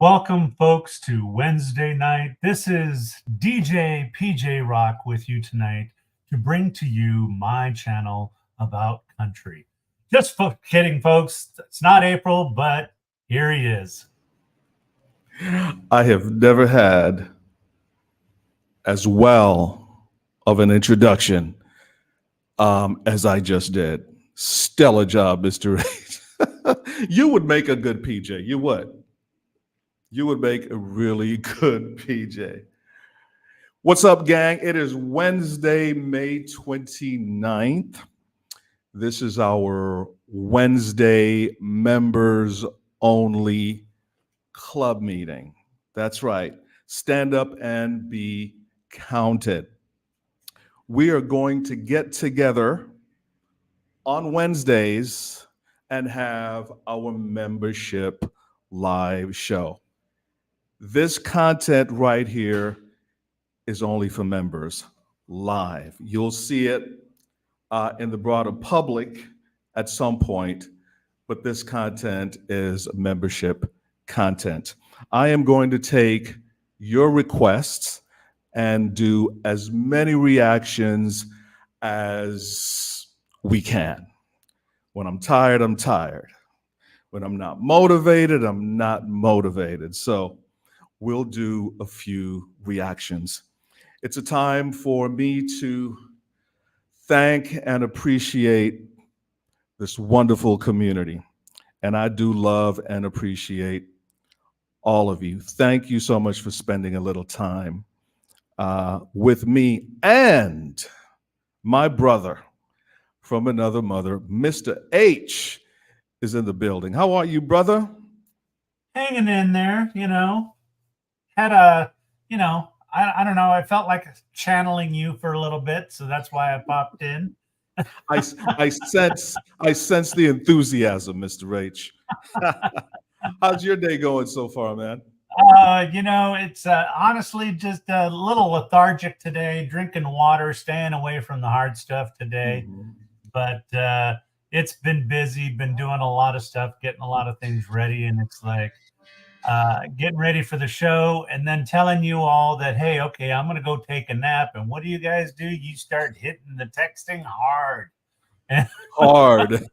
Welcome, folks, to Wednesday night. This is DJ Pj-roc with you tonight to bring to you my channel about country. Just kidding, folks. It's not April, but here he is. I have never had as well of an introduction as I just did. Stellar job, Mr. Ray. You would make a good PJ. You would. You would make a really good PJ. What's up, gang? It is Wednesday, May 29th. This is our Wednesday members only club meeting. That's right. Stand up and be counted. We are going to get together on Wednesdays and have our membership live show. This content right here is only for members live. You'll see it in the broader public at some point, but this content is membership content. I am going to take your requests and do as many reactions as we can. When I'm tired, I'm tired. When I'm not motivated, I'm not motivated. So we'll do a few reactions. It's a time for me to thank and appreciate this wonderful community. And I do love and appreciate all of you. Thank you so much for spending a little time with me and my brother from another mother, Mr. H, is in the building. How are you, brother? Hanging in there, Had a, I don't know. I felt like channeling you for a little bit, so that's why I popped in. I sense the enthusiasm, Mr. H. How's your day going so far, man? It's honestly just a little lethargic today, drinking water, staying away from the hard stuff today. Mm-hmm. But it's been busy, been doing a lot of stuff, getting a lot of things ready. And it's like getting ready for the show and then telling you all that, hey, okay, I'm going to go take a nap. And what do you guys do? You start hitting the texting hard. Hard.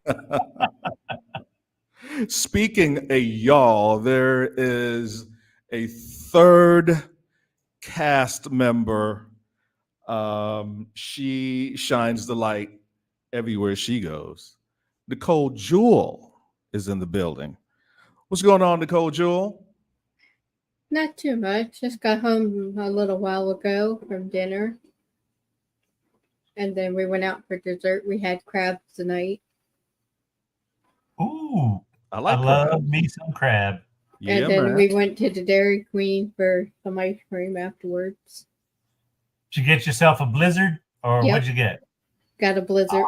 Speaking of y'all, there is a third cast member. She shines the light everywhere she goes. Nicole Jewell is in the building. What's going on, Nicole Jewell? Not too much. Just got home a little while ago from dinner. And then we went out for dessert. We had crabs tonight. Ooh. I love me some crab. Yeah, and then we went to the Dairy Queen for some ice cream afterwards. Did you get yourself a Blizzard, or What'd you get? Got a Blizzard.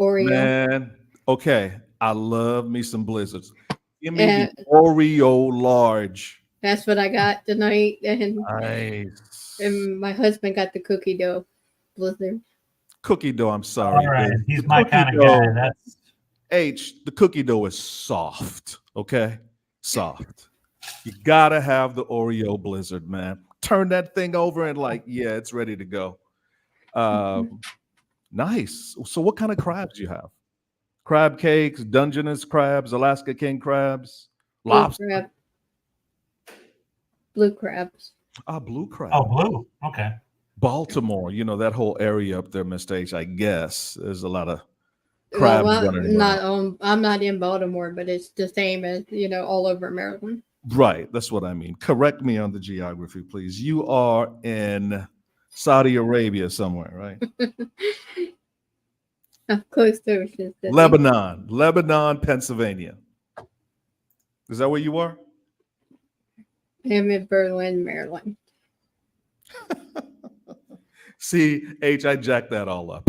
Oreo. Man, okay. I love me some Blizzards. Give me the Oreo large. That's what I got tonight. And, nice. And my husband got the cookie dough Blizzard. Cookie dough, I'm sorry. All right, he's my kind of guy. That's H, the cookie dough is soft, okay? Soft. You gotta have the Oreo Blizzard, man. Turn that thing over and yeah, it's ready to go. Nice. So what kind of crabs do you have? Crab cakes, Dungeness crabs, Alaska king crabs, lobster? Blue crabs. Blue crabs. Oh, blue. Okay. Baltimore, that whole area up there, Mr. H, I guess. There's a lot of crabs running around. I'm not in Baltimore, but it's the same as, all over Maryland. Right. That's what I mean. Correct me on the geography, please. You are in Saudi Arabia somewhere, right? Close to Lebanon, Pennsylvania. Is that where you are? I'm in Berlin, Maryland. See, H, I jacked that all up.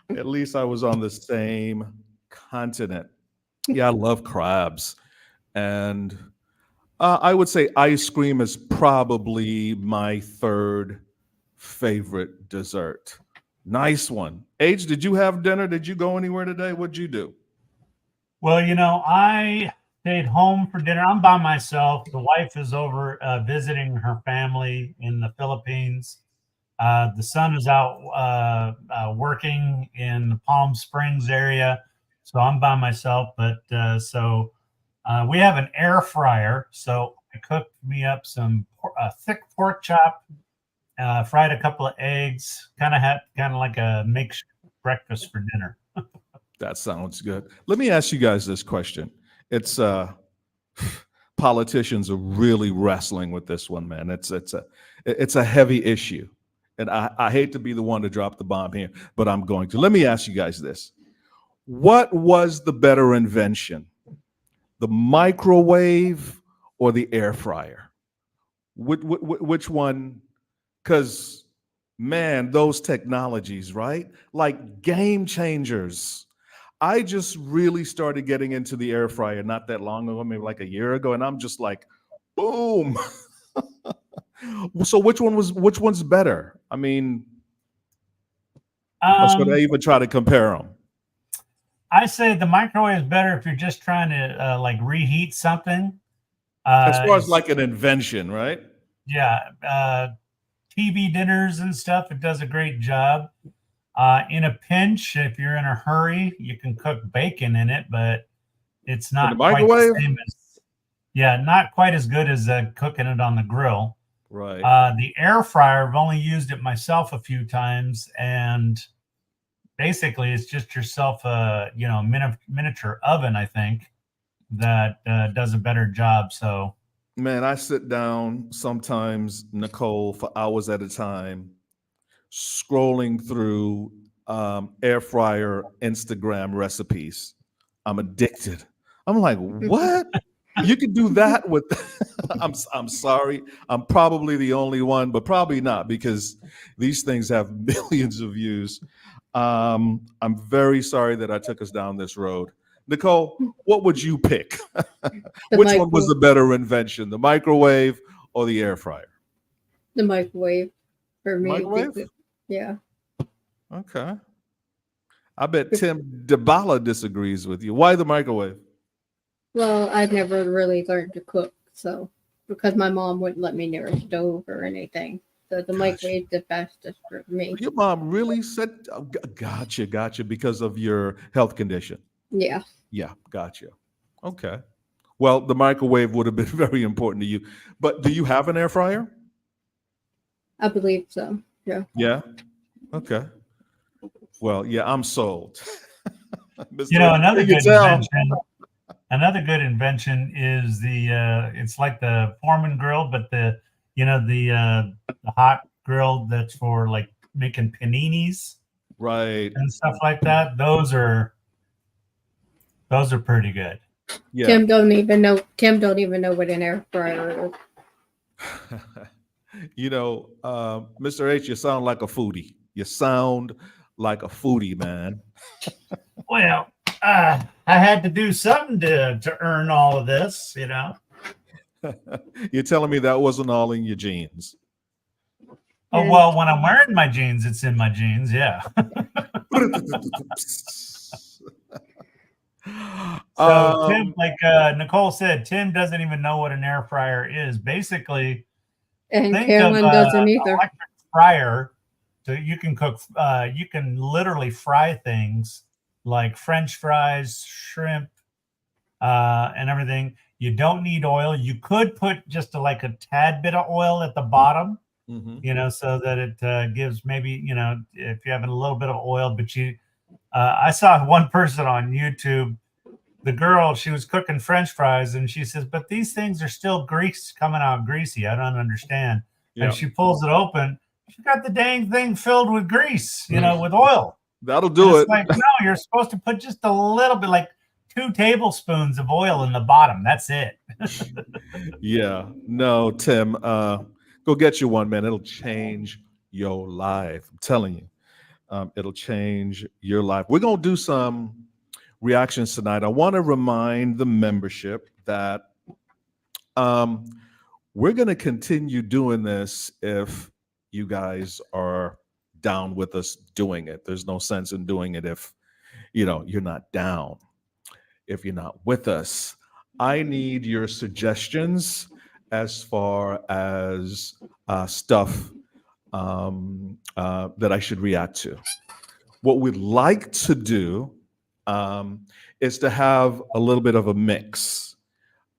At least I was on the same continent. Yeah, I love crabs. And I would say ice cream is probably my third favorite dessert. Nice one. H, did you have dinner? Did you go anywhere today? What'd you do? Well, I stayed home for dinner. I'm by myself. The wife is over visiting her family in the Philippines. The son is out working in the Palm Springs area, so I'm by myself. But we have an air fryer, so I cooked me up some thick pork chop, fried a couple of eggs, kind of like a makeshift breakfast for dinner. That sounds good. Let me ask you guys this question. It's politicians are really wrestling with this one, man. It's a heavy issue. And I hate to be the one to drop the bomb here, but I'm going to. Let me ask you guys this. What was the better invention? The microwave or the air fryer? Which one? Because, man, those technologies, right? Like game changers. I just really started getting into the air fryer not that long ago, maybe like a year ago, and I'm just like, boom. So which one's better? I mean, should I even try to compare them? I say the microwave is better if you're just trying to like reheat something. As far as like an invention, right? Yeah, TV dinners and stuff. It does a great job. In a pinch, if you're in a hurry, you can cook bacon in it, but it's not quite the same as, not quite as good as cooking it on the grill. Right. The air fryer, I've only used it myself a few times, and basically it's just yourself a miniature oven, I think, that does a better job. So, man, I sit down sometimes, Nicole, for hours at a time, scrolling through air fryer Instagram recipes. I'm addicted. I'm like, what? You can do that with I'm sorry. I'm probably the only one, but probably not, because these things have millions of views. I'm very sorry that I took us down this road. Nicole, what would you pick? Which one was the better invention, the microwave or the air fryer? The microwave for me. Microwave? Yeah. Okay. I bet Tim DeBala disagrees with you. Why the microwave? Well, I've never really learned to cook, so because my mom wouldn't let me near a stove or anything. So the microwave is the fastest for me. Your mom really said, oh, gotcha, because of your health condition. Yeah. Yeah, gotcha. Okay. Well, the microwave would have been very important to you. But do you have an air fryer? I believe so. Yeah. Yeah. Okay. Well, yeah, I'm sold. Another good invention is it's like the Foreman grill, but the hot grill that's for like making paninis, right, and stuff like that. Those are pretty good. Yeah. Tim don't even know what an air fryer is. Mr. H, you sound like a foodie. You sound like a foodie, man. Well, I had to do something to earn all of this, You're telling me that wasn't all in your genes? Oh, well, when I'm wearing my jeans, it's in my jeans, yeah. So Tim, like Nicole said, Tim doesn't even know what an air fryer is. Basically, and Carolyn doesn't either. Electric fryer, so you can cook. You can literally fry things like French fries, shrimp, and everything. You don't need oil. You could put just like a tad bit of oil at the bottom, so that it gives maybe, if you're having a little bit of oil. But I saw one person on YouTube, the girl, she was cooking French fries, and she says, but these things are still coming out greasy. I don't understand. Yeah. And she pulls it open. She got the dang thing filled with grease, with oil. That'll do it. Like, no, you're supposed to put just a little bit, like 2 tablespoons of oil in the bottom. That's it. Yeah. No, Tim, go get you one, man. It'll change your life. I'm telling you. It'll change your life. We're going to do some reactions tonight. I want to remind the membership that we're going to continue doing this if you guys are down with us doing it. There's no sense in doing it if you're not down, if you're not with us. I need your suggestions as far as stuff that I should react to. What we'd like to do is to have a little bit of a mix.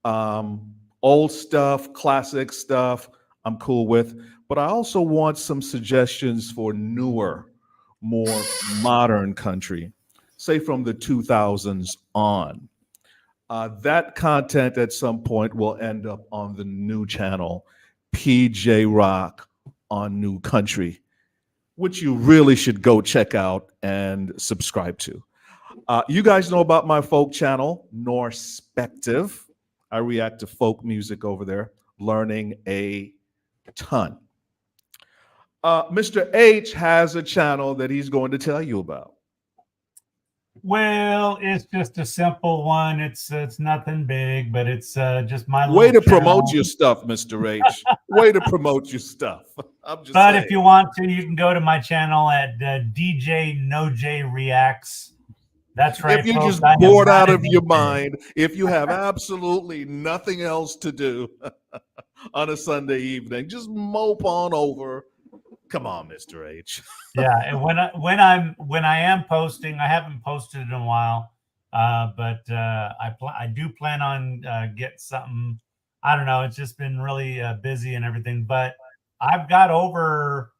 Old stuff, classic stuff, I'm cool with, but I also want some suggestions for newer, more modern country, say from the 2000s on. That content at some point will end up on the new channel, Pj-roc on New Country, which you really should go check out and subscribe to. You guys know about my folk channel, Norspective. I react to folk music over there, learning a ton. Mr. H has a channel that he's going to tell you about. Well, it's just a simple one. It's nothing big, but it's just my Way little to promote channel. your stuff, Mr. H. Way to promote your stuff. I'm just But saying. if you want to, you can go to my channel at DJ NoJ Reacts. That's right, If you're folks. just I am bored not out a of your DJ. mind, if you have absolutely nothing else to do on a Sunday evening, just mope on over. Come on, Mr. H. Yeah, and when I am posting, I haven't posted in a while, but I do plan on get something. I don't know. It's just been really busy and everything, but I've got over,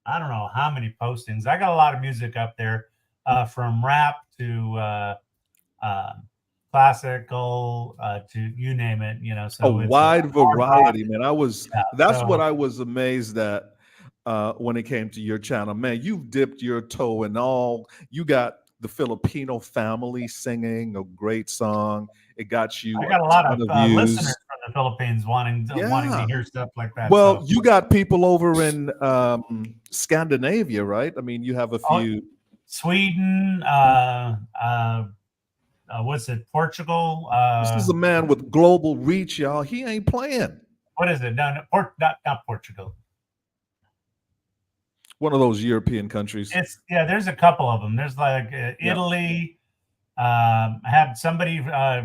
I don't know how many postings. I got a lot of music up there, from rap to uh, classical to you name it. You know, A so it's wide hard rock. variety, man. Yeah, That's so what I was amazed at when it came to your channel. Man, you've dipped your toe in all. You got the Filipino family singing a great song. It got you I a got a lot ton of of views. listeners from the Philippines wanting to Yeah. hear stuff like that. Well, So, you got people over in Scandinavia, right? I mean, you have a few. Sweden, what's it? Portugal. This is a man with global reach, y'all. He ain't playing. What is it? No, not Portugal. One of those European countries. There's a couple of them. There's like Italy. I had somebody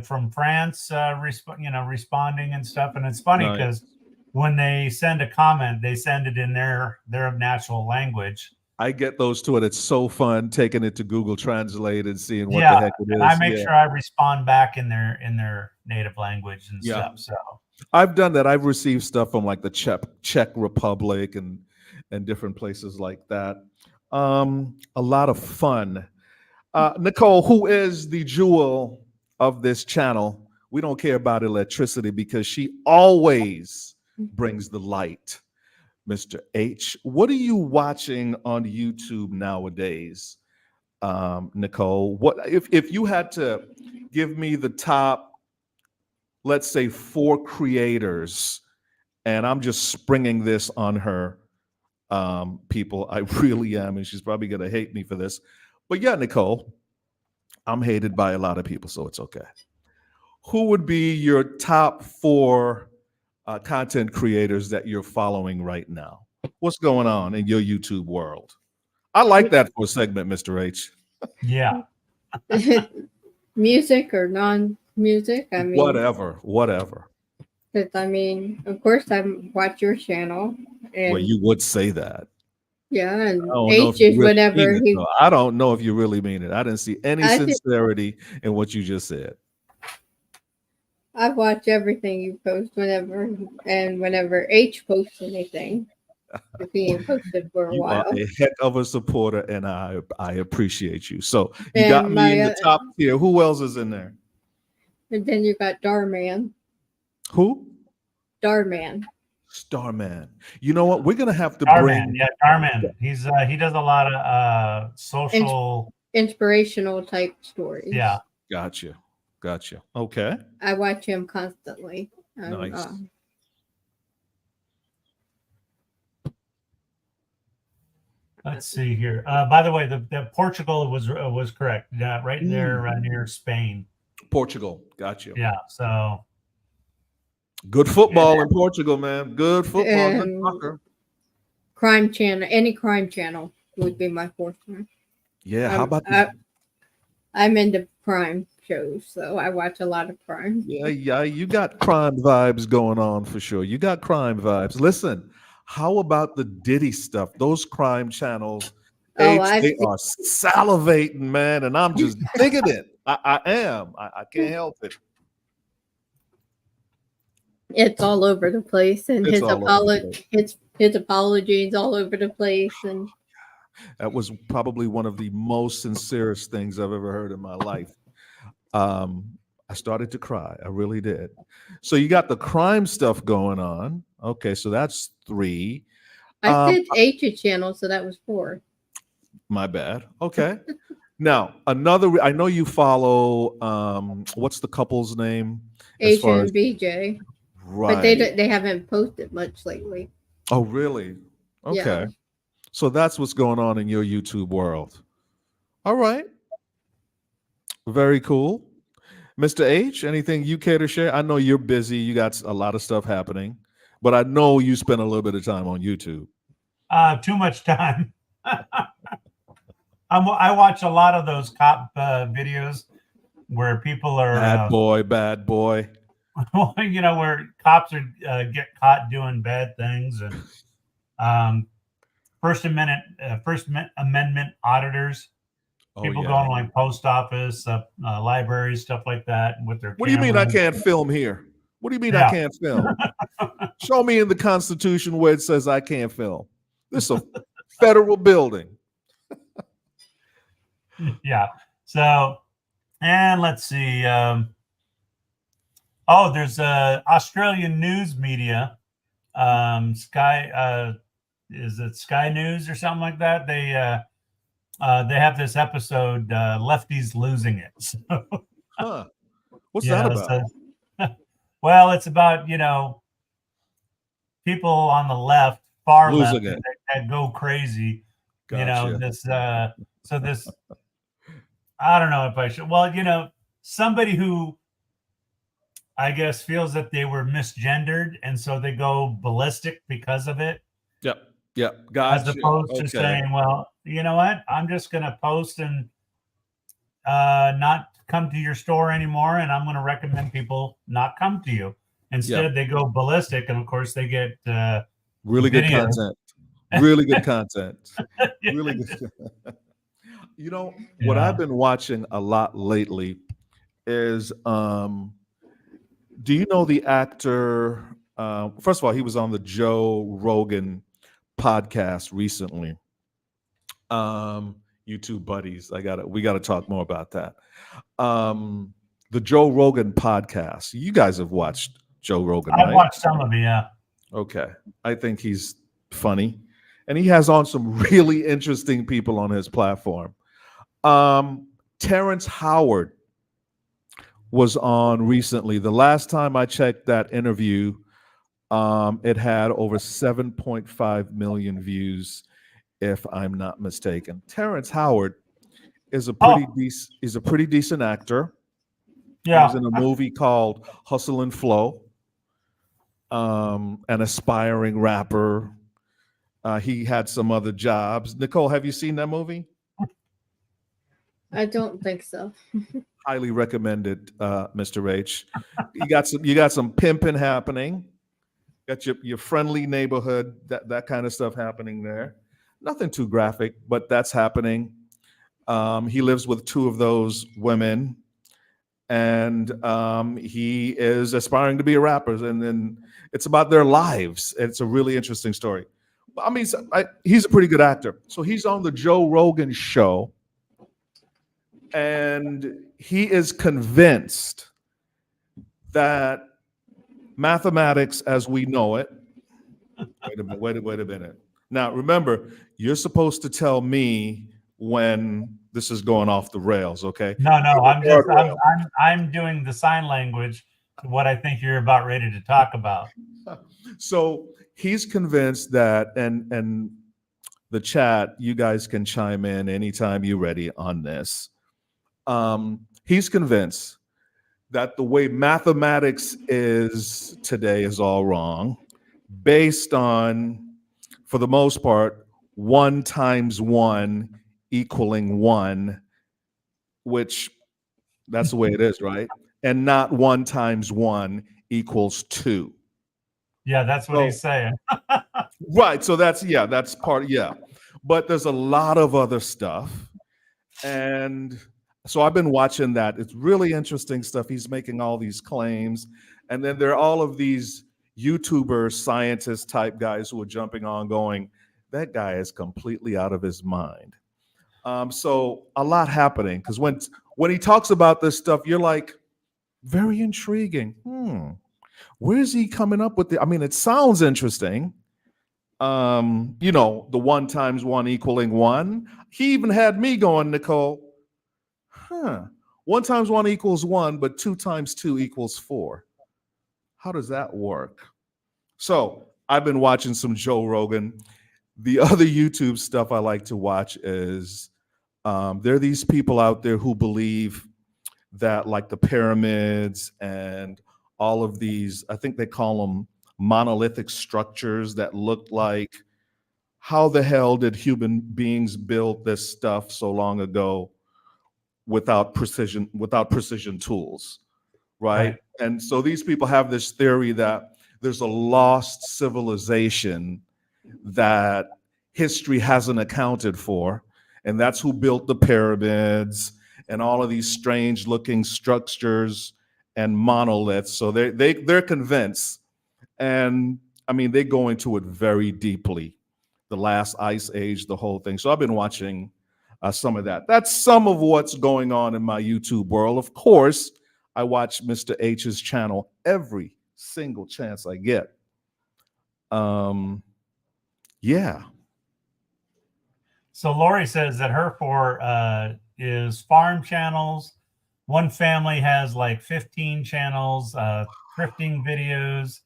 from France, responding and stuff. And it's funny because when they send a comment, they send it in their natural language. I get those too, and it's so fun taking it to Google Translate and seeing what the heck it is. And I make sure I respond back in their native language and stuff. So I've done that. I've received stuff from like the Czech Republic and different places like that. A lot of fun. Nicole, who is the jewel of this channel? We don't care about electricity because she always brings the light. Mr. H, what are you watching on YouTube nowadays, Nicole? What if you had to give me the top, let's say, 4 creators, and I'm just springing this on her, people, I really am, and she's probably gonna hate me for this, but yeah, Nicole, I'm hated by a lot of people, so it's okay. Who would be your top 4 content creators that you're following right now? What's going on in your YouTube world? I like that for a segment, Mr. H. Yeah. Music or non-music? I mean, Whatever. Because I mean, of course, I watch your channel, and Well, you would say that. yeah, and H is whatever he. I don't know if you really mean it. I didn't see any sincerity in what you just said. I watch everything you post whenever H posts anything. It's being posted for a while. You are a heck of a supporter, and I appreciate you. So you got me in the top tier. Who else is in there? And then you got Darman. Who? Starman. You know what? We're gonna have to bring. Yeah, Darman. He does a lot of social, inspirational type stories. Yeah. Gotcha. Okay. I watch him constantly. Nice. Let's see here. By the way, the Portugal was correct. Yeah, right there, right near Spain. Portugal. Gotcha. Yeah. So good football in Portugal, man. Good football. Good soccer. Crime channel. Any crime channel would be my 4th one. Yeah. How about that? I'm into crime shows, so I watch a lot of crime. Yeah, you got crime vibes going on for sure. You got crime vibes. Listen, how about the Diddy stuff? Those crime channels, Oh, H, I've they are salivating, man, and I'm just digging it. I am. I can't help it. It's all over the place, and It's all over the place. his apologies all over the place, and That was probably one of the most sincerest things I've ever heard in my life. I started to cry. I really did. So you got the crime stuff going on. Okay, so that's 3. I Um, said H's channel, so that was 4. My bad. Okay. Now, another, I know you follow, what's the couple's name? As H far as, and BJ, but right. they haven't posted much lately. Oh, really? Okay. Yeah. So that's what's going on in your YouTube world. All right. Very cool. Mr. H, anything you care to share? I know you're busy. You got a lot of stuff happening, but I know you spend a little bit of time on YouTube. Too much time. I watch a lot of those cop videos where people are, Bad boy. where cops are get caught doing bad things, and First Amendment auditors, people going like post office, libraries, stuff like that, with their. What do you mean I cameras. can't film here? What do you mean Yeah. I can't film? Show me in the Constitution where it says I can't film. This is a federal building. Yeah. So, and let's see. There's Australian news media, Sky. Is it Sky News or something like that? They have this episode, "Lefties Losing It." So, Huh. What's that about? Well, it's about people on the left, far Losing left, it. that go crazy. Gotcha. This I don't know if I should. Well, somebody who I guess feels that they were misgendered, and so they go ballistic because of it. Yep. Gotcha. As opposed to saying, well, you know what? I'm just going to post and not come to your store anymore, and I'm going to recommend people not come to you. Instead, they go ballistic, and of course, they get really good content. Really good content. Really good. What I've been watching a lot lately is, do you know the actor? First of all, he was on the Joe Rogan podcast recently. YouTube buddies, we got to talk more about that. The Joe Rogan podcast. You guys have watched Joe Rogan, right? I've watched some of it, yeah. Okay. I think he's funny, and he has on some really interesting people on his platform. Terrence Howard was on recently. The last time I checked that interview, it had over 7.5 million views, if I'm not mistaken. Terrence Howard is a pretty decent actor. Yeah. He was in a movie called Hustle and Flow. An aspiring rapper. He had some other jobs. Nicole, have you seen that movie? I don't think so. Highly recommended, Mr. H. You got some pimping happening. Got your friendly neighborhood, that kind of stuff happening there. Nothing too graphic, but that's happening. He lives with 2 of those women, and he is aspiring to be a rapper, and then it's about their lives. It's a really interesting story. I mean, he's a pretty good actor. So he's on the Joe Rogan show, and he is convinced that mathematics as we know it. Wait a minute. Now, remember, you're supposed to tell me when this is going off the rails, okay? No, I'm doing the sign language to what I think you're about ready to talk about. So he's convinced that, and the chat, you guys can chime in anytime you're ready on this. He's convinced that the way mathematics is today is all wrong, based on, for the most part, 1 times 1 equaling 1, which That's the way it is, right? And not 1 times 1 equals 2. Yeah, that's what So, he's saying. right. So that's part. Yeah. But there's a lot of other stuff. And so I've been watching that. It's really interesting stuff. He's making all these claims. And then there are all of these YouTuber scientist type guys who are jumping on going, that guy is completely out of his mind. So a lot happening because when he talks about this stuff, you're like, very intriguing. Where is he coming up with I mean, it sounds interesting. You know, the 1 times 1 equaling 1. He even had me going, Nicole, 1 times 1 equals 1, but 2 times 2 equals 4. How does that work? So I've been watching some Joe Rogan. The other YouTube stuff I like to watch is there are these people out there who believe that like the pyramids and all of these, I think they call them monolithic structures that look like, how the hell did human beings build this stuff so long ago without precision tools, right? And so these people have this theory that there's a lost civilization that history hasn't accounted for, and that's who built the pyramids and all of these strange looking structures and monoliths. So they're convinced, and I mean they go into it very deeply, the last ice age, the whole thing. So I've been watching some of that. That's some of what's going on in my YouTube world. Of course, I watch Mr. H's channel every single chance I get. Yeah. So Lori says that her 4 is farm channels. One family has like 15 channels, thrifting videos,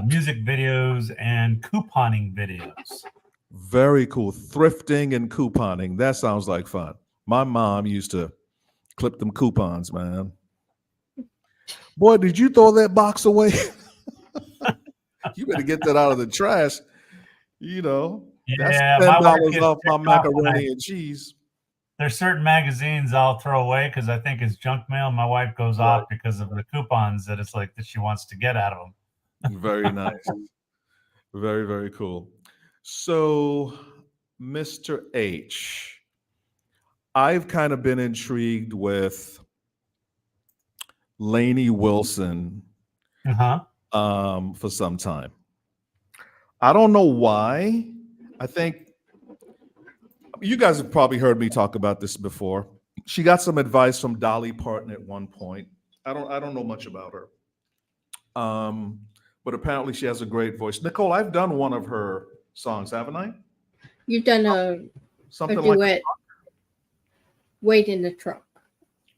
music videos, and couponing videos. Very cool. Thrifting and couponing. That sounds like fun. My mom used to clip them coupons, man. Boy, did you throw that box away? You better get that out of the trash. You know, that's $10 off my macaroni and cheese. There's certain magazines I'll throw away because I think it's junk mail. My wife goes off because of the coupons that it's like that she wants to get out of them. Very nice. Very, very cool. So, Mr. H, I've kind of been intrigued with Lainey Wilson for some time. I don't know why. I think you guys have probably heard me talk about this before. She got some advice from Dolly Parton at one point. I don't know much about her. But apparently she has a great voice. Nicole, I've done one of her songs, haven't I? You've done something a duet. Like Wait in the Truck.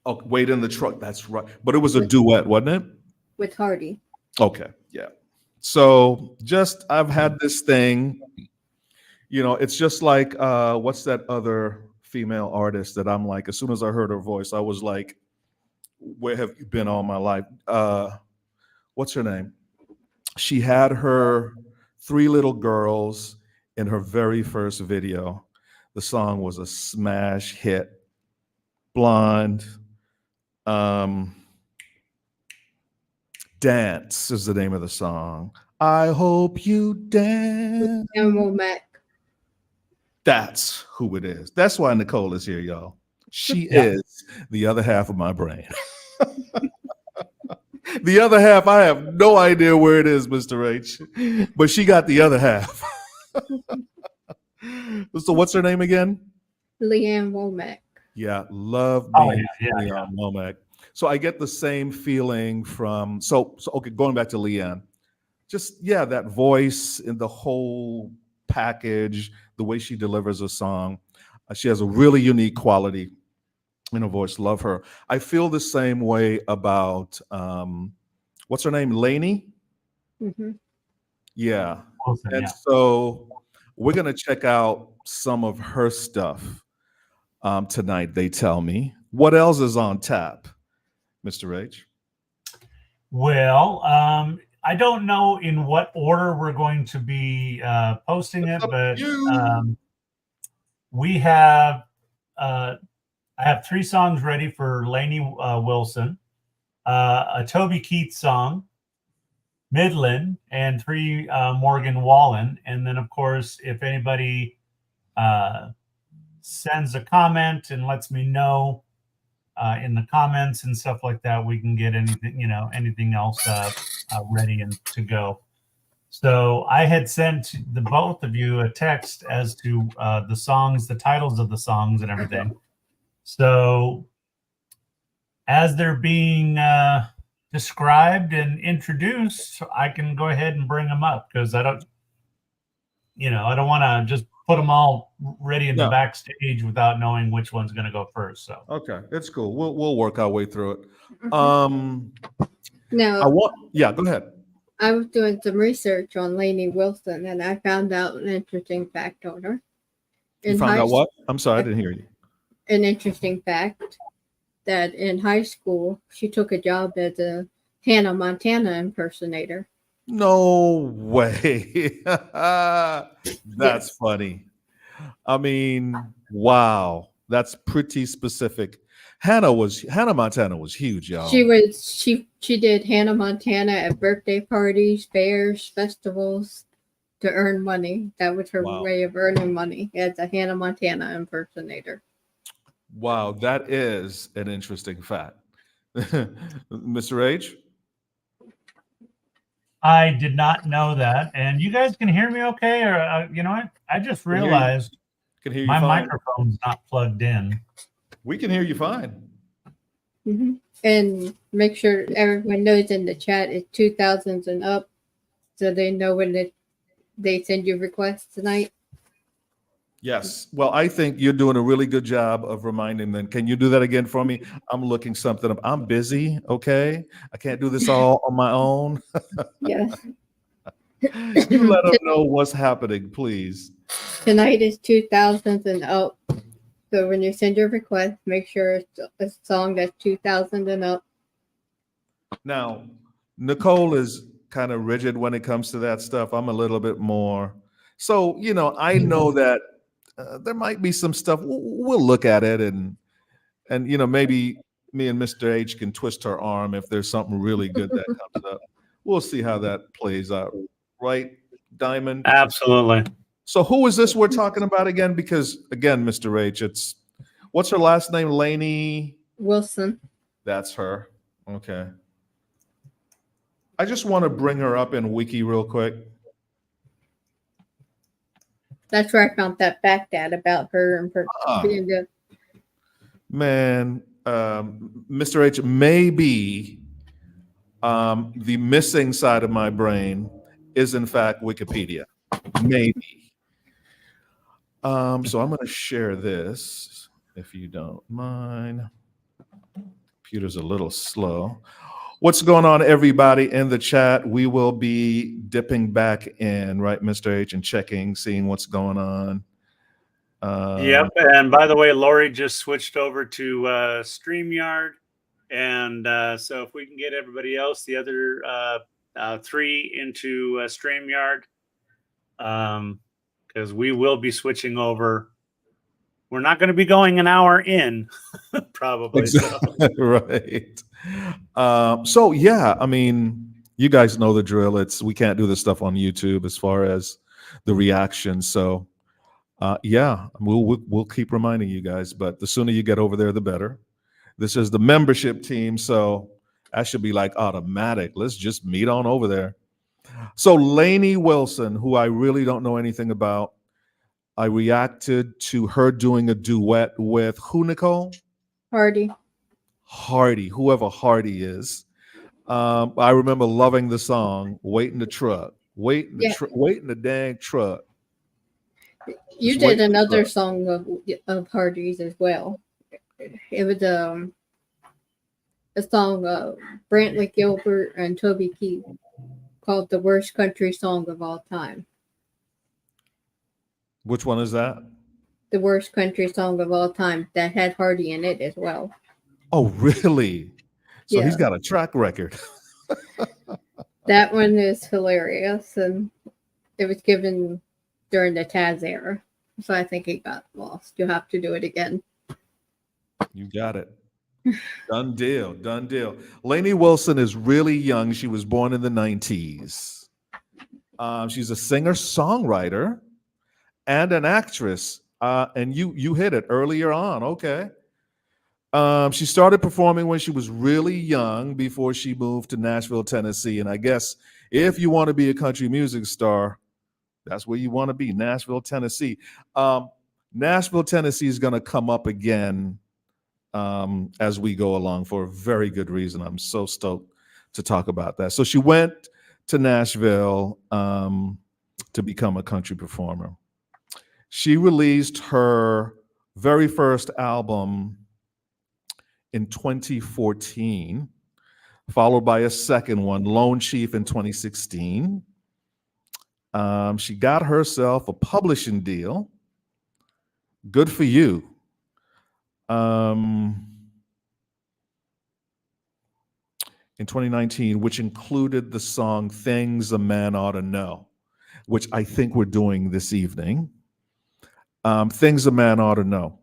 Oh, Wait in the Truck. That's right. But it was a duet, wasn't it? With Hardy. Okay. Yeah. So I've had this thing, you know, it's just like, what's that other female artist that I'm like, as soon as I heard her voice, I was like, where have you been all my life? What's her name? She had her 3 little girls in her very first video. The song was a smash hit. Blonde. Dance is the name of the song. I hope you dance. Animal Mac. That's who it is. That's why Nicole is here, y'all. She is the other half of my brain. The other half, I have no idea where it is, Mr. H, but she got the other half. So what's her name again? Leanne Womack. Yeah, love Leanne Womack. So I get the same feeling from, so okay, going back to Leanne, just, that voice and the whole package, the way she delivers a song. She has a really unique quality in her voice. Love her. I feel the same way about, what's her name? Lainey? Mm-hmm. Yeah. And so we're going to check out some of her stuff tonight, they tell me. What else is on tap, Mr. H? Well, I don't know in what order we're going to be posting it, but we have I have 3 songs ready for Lainey Wilson, a Toby Keith song, Midland, and 3 Morgan Wallen. And then, of course, if anybody sends a comment and lets me know in the comments and stuff like that, we can get anything else ready and to go. So I had sent the both of you a text as to the songs, the titles of the songs and everything. So as they're being described and introduced, I can go ahead and bring them up, because I don't want to just put them all ready in the backstage without knowing which one's going to go first. So Okay, it's cool. We'll work our way through it. Now, go ahead. I was doing some research on Lainey Wilson, and I found out an interesting fact on her. You found out what? I'm sorry, I didn't hear you. An interesting fact that in high school, she took a job as a Hannah Montana impersonator. No way. That's funny. I mean, wow. That's pretty specific. Hannah Montana was huge, y'all. She did Hannah Montana at birthday parties, fairs, festivals to earn money. That was her way of earning money, as a Hannah Montana impersonator. Wow, that is an interesting fact. Mr. H? I did not know that. And you guys can hear me okay? Or you know what? I just realized my microphone's not plugged in. We can hear you fine. Mm-hmm. And make sure everyone knows in the chat it's 2000s and up, so they know when they send you requests tonight. Yes. Well, I think you're doing a really good job of reminding them. Can you do that again for me? I'm looking something up. I'm busy, okay? I can't do this all on my own. Yes. You let them know what's happening, please. Tonight is 2000s and up. So when you send your request, make sure it's a song that's 2000 and up. Now, Nicole is kind of rigid when it comes to that stuff. I'm a little bit more. So, I know that there might be some stuff. We'll look at it and maybe me and Mr. H can twist her arm if there's something really good that comes up. We'll see how that plays out. Right, Diamond? Absolutely. So who is this we're talking about again? Because again, Mr. H, what's her last name? Lainey Wilson. That's her. Okay. I just want to bring her up in Wiki real quick. That's where I found that fact out about her and being good. Man, Mr. H, maybe the missing side of my brain is in fact Wikipedia. Maybe. So I'm going to share this, if you don't mind. Computer's a little slow. What's going on, everybody in the chat? We will be dipping back in, right, Mr. H, and checking, seeing what's going on. Yep. And by the way, Lori just switched over to StreamYard. And so if we can get everybody else, the other 3 into StreamYard, because we will be switching over. We're not going to be going an hour in, probably. Exactly. Right. So yeah, I mean, you guys know the drill. We can't do this stuff on YouTube as far as the reaction. So yeah, we'll keep reminding you guys. But the sooner you get over there, the better. This is the membership team, so that should be like automatic. Let's just meet on over there. So Lainey Wilson, who I really don't know anything about, I reacted to her doing a duet with who, Nicole? Hardy, whoever Hardy is. I remember loving the song, Waiting the Truck. Waiting the dang truck. You Just did another song of Hardy's as well. It was a song of Brantley Gilbert and Toby Keith called The Worst Country Song of All Time. Which one is that? The Worst Country Song of All Time. That had Hardy in it as well. Oh, really? So yeah. He's got a track record. That one is hilarious, and it was given during the Taz era. So I think it got lost. You'll have to do it again. You got it. Done deal. Done deal. Lainey Wilson is really young. She was born in the 90s. She's a singer-songwriter and an actress. And you hit it earlier on. Okay. She started performing when she was really young before she moved to Nashville, Tennessee. And I guess if you want to be a country music star, that's where you want to be, Nashville, Tennessee. Nashville, Tennessee is going to come up again as we go along for a very good reason. I'm so stoked to talk about that. So she went to Nashville to become a country performer. She released her very first album in 2014, followed by a second one, Lone Chief, in 2016. She got herself a publishing deal. Good for you. In 2019, which included the song Things a Man Ought to Know, which I think we're doing this evening. Things a Man Ought to Know.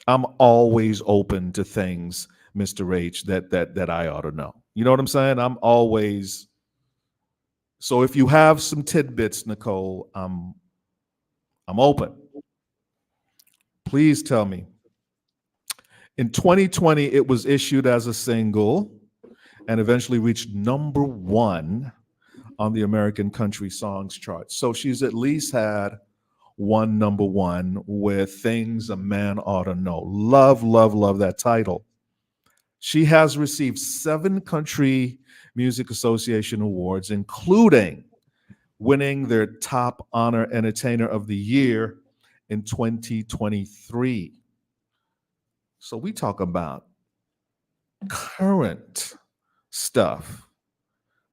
I'm always open to things, Mr. H, that I ought to know. You know what I'm saying? I'm always. So if you have some tidbits, Nicole, I'm open. Please tell me. In 2020, it was issued as a single and eventually reached #1 on the American Country Songs chart. So she's at least had one #1 with Things a Man Ought to Know. Love, love, love that title. She has received 7 Country Music Association awards, including winning their Top Honor Entertainer of the Year in 2023. So we talk about current stuff.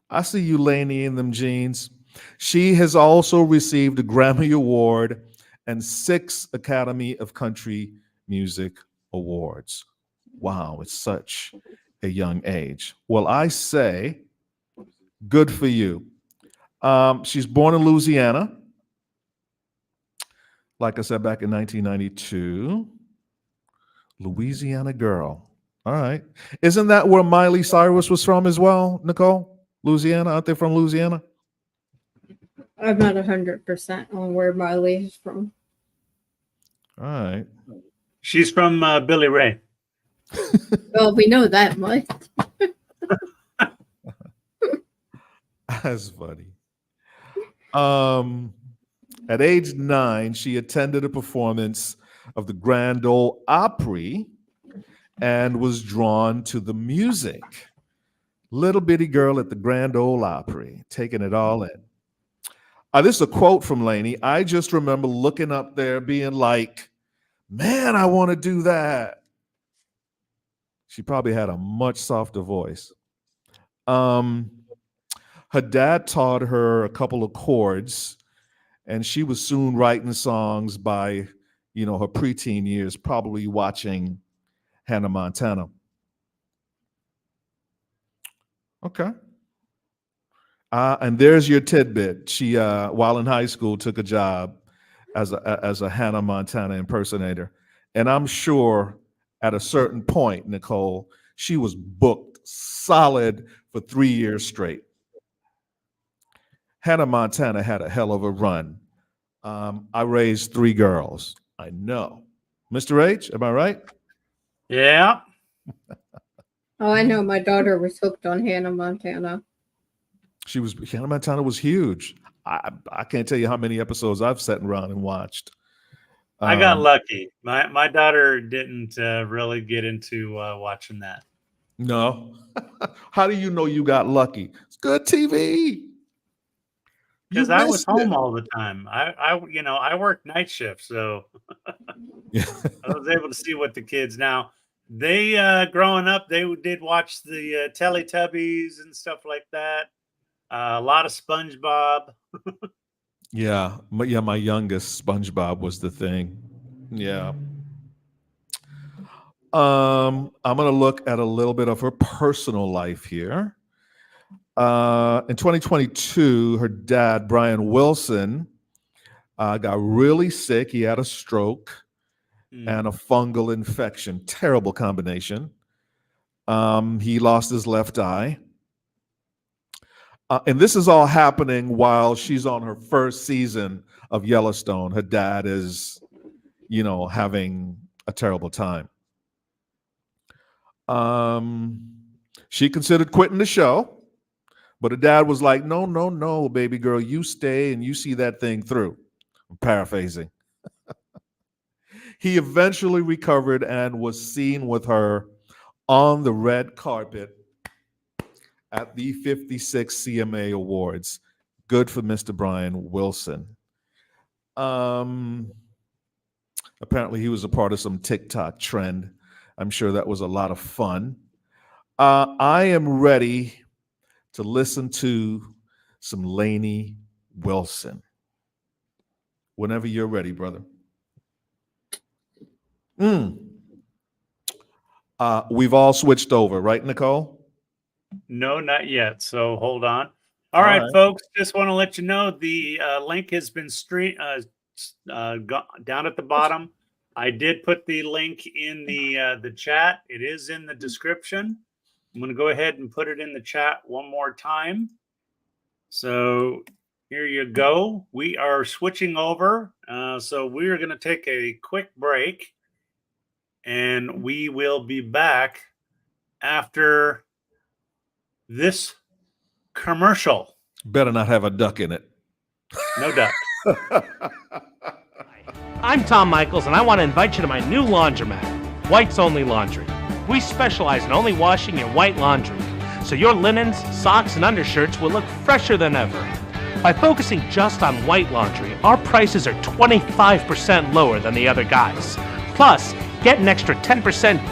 I see you, Lainey, in them jeans. She has also received a Grammy Award and 6 Academy of Country Music Awards. Wow, it's such a young age. Well, I say, good for you. She's born in Louisiana, like I said, back in 1992. Louisiana girl. All right. Isn't that where Miley Cyrus was from as well, Nicole? Louisiana? Aren't they from Louisiana? I'm not 100% on where Miley is from. All right. She's from Billy Ray. Well, we know that much. That's funny. At age 9, she attended a performance of the Grand Ole Opry and was drawn to the music. Little bitty girl at the Grand Ole Opry, taking it all in. This is a quote from Lainey. I just remember looking up there being like, man, I want to do that. She probably had a much softer voice. Her dad taught her a couple of chords, and she was soon writing songs by, her preteen years, probably watching Hannah Montana. Okay. And there's your tidbit. She, while in high school, took a job as a Hannah Montana impersonator. And I'm sure at a certain point, Nicole, she was booked solid for 3 years straight. Hannah Montana had a hell of a run. I raised 3 girls. I know. Mr. H, am I right? Yeah. Oh, I know. My daughter was hooked on Hannah Montana. Hannah Montana was huge. I can't tell you how many episodes I've sat around and watched. I got lucky. My daughter didn't really get into watching that. No. How do you know you got lucky? It's good TV. Because I was home all the time. I worked night shift, so Yeah. I was able to see what the kids now. They growing up, they did watch the Teletubbies and stuff like that. A lot of SpongeBob. Yeah, my youngest, SpongeBob, was the thing. Yeah. I'm gonna look at a little bit of her personal life here. In 2022, her dad, Brian Wilson, got really sick. He had a stroke, and a fungal infection. Terrible combination. He lost his left eye. And this is all happening while she's on her first season of Yellowstone. Her dad is, having a terrible time. She considered quitting the show, but her dad was like, no, baby girl, you stay and you see that thing through. I'm paraphrasing. He eventually recovered and was seen with her on the red carpet at the 56 CMA Awards. Good for Mr. Brian Wilson. Apparently he was a part of some TikTok trend. I'm sure that was a lot of fun. I am ready to listen to some Lainey Wilson. Whenever you're ready, brother. We've all switched over, right, Nicole? No, not yet. So hold on. All right, folks. Just want to let you know the link has been down at the bottom. I did put the link in the chat. It is in the description. I'm going to go ahead and put it in the chat one more time. So here you go. We are switching over. So we are going to take a quick break, and we will be back after this commercial. Better not have a duck in it. No duck. I'm Tom Michaels, and I want to invite you to my new laundromat, White's Only Laundry. We specialize in only washing your white laundry, so your linens, socks, and undershirts will look fresher than ever. By focusing just on white laundry, our prices are 25% lower than the other guys. Plus, get an extra 10% discount